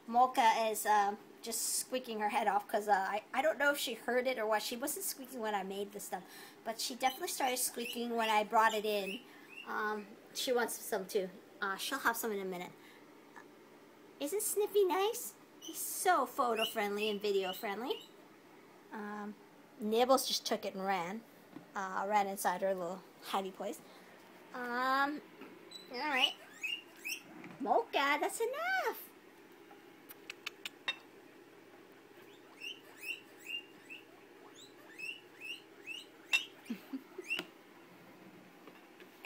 Mocha is just squeaking her head off because I don't know if she heard it or what. She wasn't squeaking when I made the stuff, but she definitely started squeaking when I brought it in. She wants some too. She'll have some in a minute. Isn't Sniffy nice? He's so photo friendly and video friendly. Nibbles just took it and ran. Ran inside her little hidey place. Alright. Mocha, that's enough.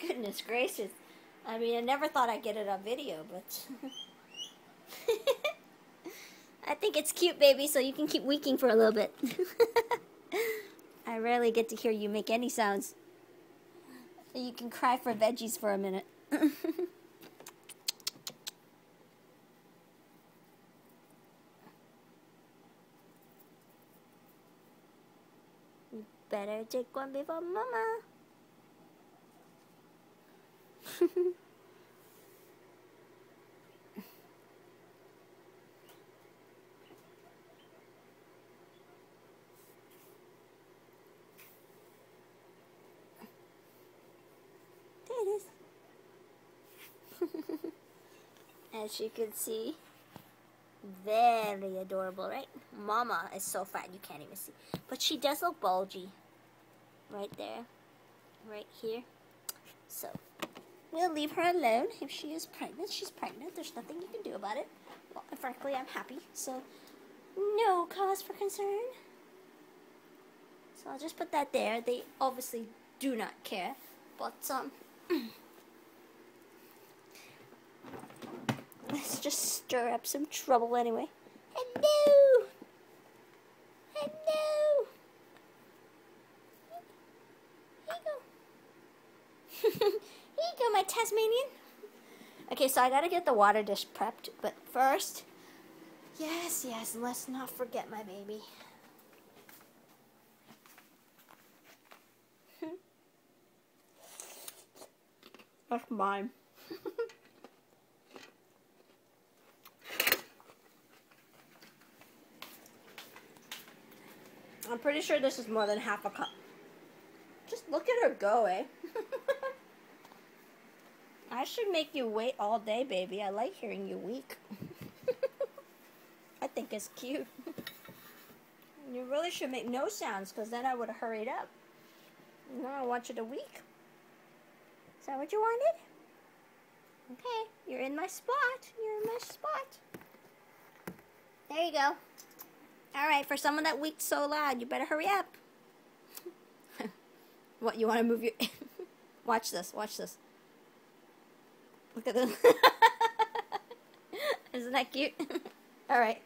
Goodness gracious. I mean, I never thought I'd get it on video, but I think it's cute, baby, so you can keep weaking for a little bit. I rarely get to hear you make any sounds. You can cry for veggies for a minute. You better take one before Mama. There it is. As you can see, very adorable, right? Mama is so fat you can't even see. But she does look bulgy. Right there. Right here. So, we'll leave her alone. If she is pregnant, she's pregnant. There's nothing you can do about it. Well, frankly, I'm happy. So, no cause for concern. So, I'll just put that there. They obviously do not care. But, let's just stir up some trouble anyway. Hello! Hello! Here you go. Here you go, my Tasmanian. Okay, so I gotta get the water dish prepped, but first, yes, let's not forget my baby. That's mine. I'm pretty sure this is more than half a cup. Just look at her go, eh? I should make you wait all day, baby. I like hearing you weak. I think it's cute. You really should make no sounds, because then I would have hurried up. No, I want you to weak. Is that what you wanted? Okay, you're in my spot. You're in my spot. There you go. Alright, for someone that weaked so loud, you better hurry up. What, you want to move your... Watch this, watch this. Look at this. Isn't that cute? Alright.